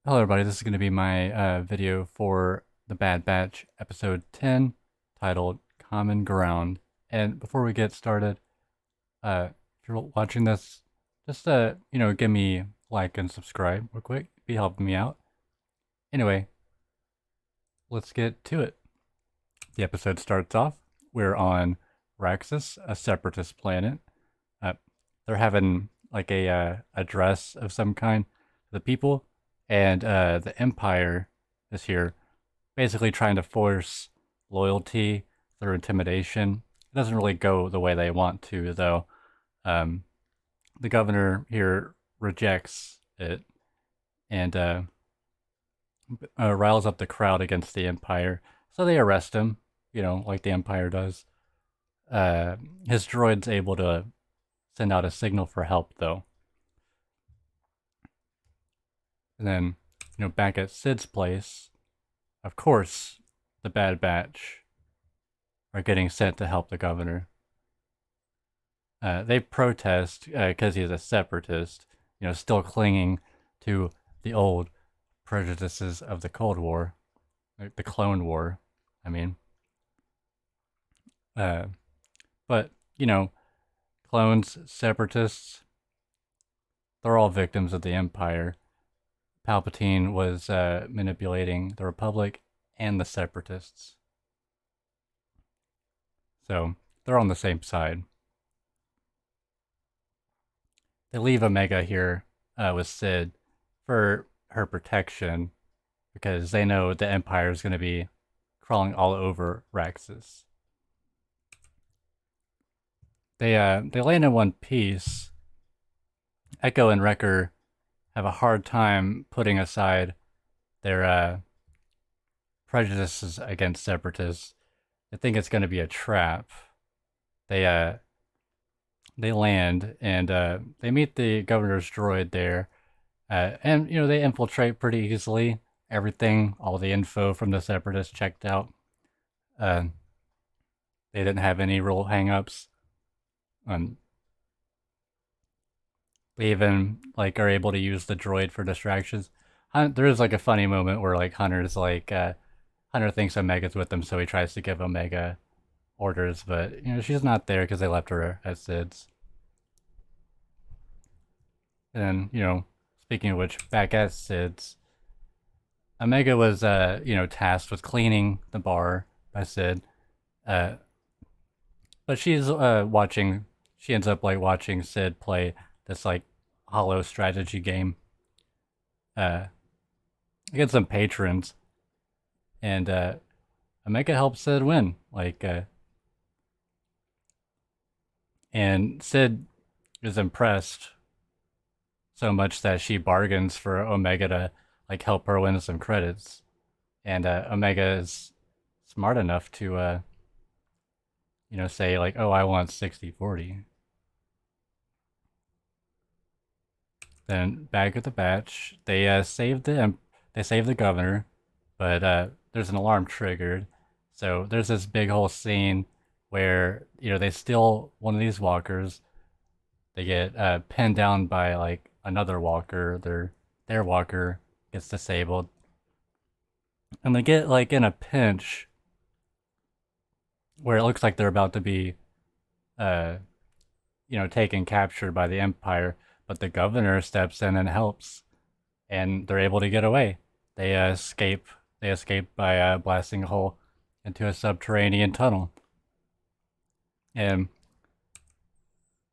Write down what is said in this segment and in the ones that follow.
Hello everybody, this is going to be my video for The Bad Batch episode 10 titled Common Ground. And before we get started, if you're watching this, just give me a like and subscribe real quick. Be helping me out. Anyway, let's get to it. The episode starts off. We're on Raxus, a separatist planet. Uh, they're having like a address of some kind to the people, and the Empire is here, basically trying to force loyalty through intimidation. It doesn't really go the way they want to, though. Um, the governor here rejects it and riles up the crowd against the Empire. So they arrest him, like the Empire does. Uh, his droid's able to send out a signal for help, though. And then, back at Sid's place, of course, the Bad Batch are getting sent to help the governor. They protest because he's a separatist, still clinging to the old prejudices of the Cold War, like the Clone War, I mean. Uh, but, clones, separatists, they're all victims of the Empire. Palpatine was manipulating the Republic and the separatists. So they're on the same side. They leave Omega here with Sid for her protection because they know the Empire is going to be crawling all over Raxus. They land in one piece. Echo and Wrecker have a hard time putting aside their prejudices against separatists. They think it's going to be a trap. They land and they meet the governor's droid there, and they infiltrate pretty easily. Everything, all the info from the separatists checked out. They didn't have any real hangups. They even are able to use the droid for distractions. There is a funny moment where Hunter's Hunter thinks Omega's with them, so he tries to give Omega orders, but she's not there because they left her at Sid's. And speaking of which, back at Sid's, Omega was tasked with cleaning the bar by Sid, uh, but she's watching. She ends up watching Sid play this hollow strategy game against some patrons, and Omega helps Sid win. And Sid is impressed so much that she bargains for Omega to help her win some credits, and Omega is smart enough to say oh, I want 60-40. Then back at the batch, they save the governor, but there's an alarm triggered. So there's this big whole scene where they steal one of these walkers. They get pinned down by another walker. Their walker gets disabled, and they get in a pinch where it looks like they're about to be taken captured by the Empire, but the governor steps in and helps, and they're able to get away. They escape. They escape by blasting a hole into a subterranean tunnel, and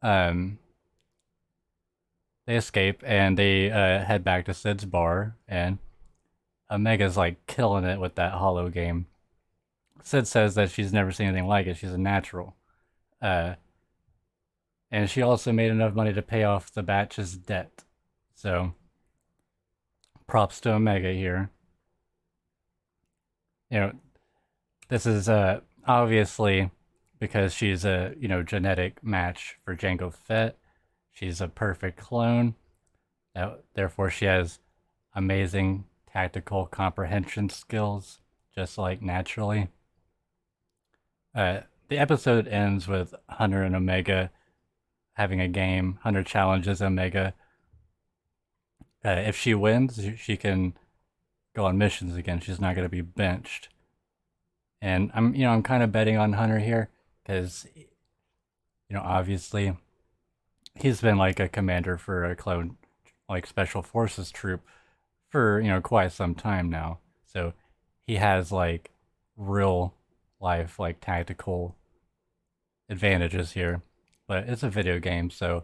they escape and they head back to Sid's bar, and Omega's killing it with that hollow game. Sid says that she's never seen anything like it. She's a natural. And she also made enough money to pay off the batch's debt. So, props to Omega here. This is obviously because she's a genetic match for Jango Fett. She's a perfect clone. Therefore, she has amazing tactical comprehension skills, just naturally. The episode ends with Hunter and Omega having a game. Hunter challenges Omega. If she wins, she can go on missions again. She's not going to be benched. And I'm kind of betting on Hunter here because, obviously he's been like a commander for a clone, like special forces troop for, quite some time now. So he has like real life, like tactical advantages here. But it's a video game, so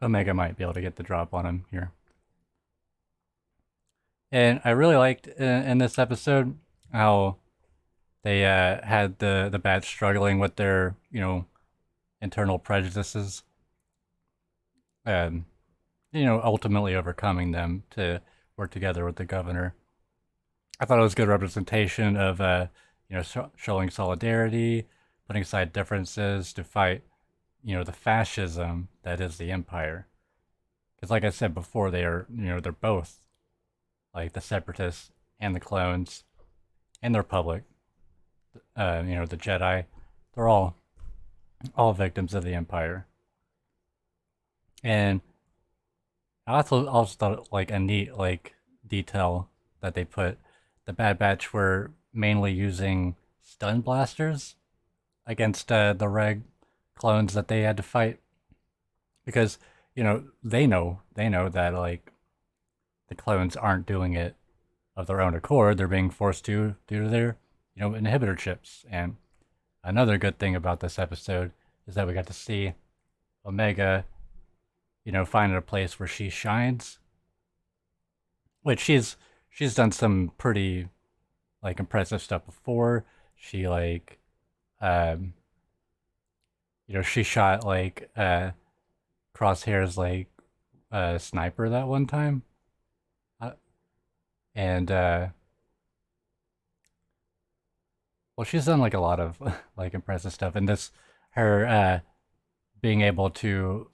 Omega might be able to get the drop on him here. And I really liked in this episode how they had the bats struggling with their internal prejudices, and ultimately overcoming them to work together with the governor. I thought it was a good representation of showing solidarity, putting aside differences to fight the fascism that is the empire. Because like I said before, they're both like the separatists and the clones and the Republic. The Jedi, they're all victims of the empire. And I also thought like a neat like detail that they put. The Bad Batch were mainly using stun blasters against the Reg clones that they had to fight because they know that like the clones aren't doing it of their own accord. They're being forced to due to their inhibitor chips. And another good thing about this episode is that we got to see Omega finding a place where she shines, which she's done some pretty like impressive stuff before. She like um she shot like Crosshair's like sniper that one time. uh, and well, she's done like a lot of like impressive stuff, and this her being able to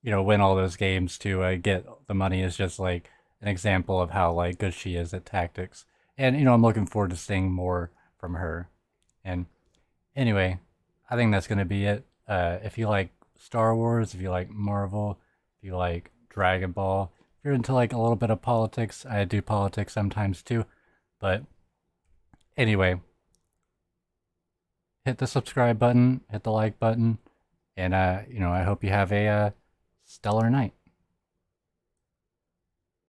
win all those games to get the money is just like an example of how like good she is at tactics. And I'm looking forward to seeing more from her. And anyway, I think that's gonna be it. If you like Star Wars, if you like Marvel, if you like Dragon Ball, if you're into like a little bit of politics, I do politics sometimes too. But anyway, hit the subscribe button, hit the like button, and I hope you have a stellar night.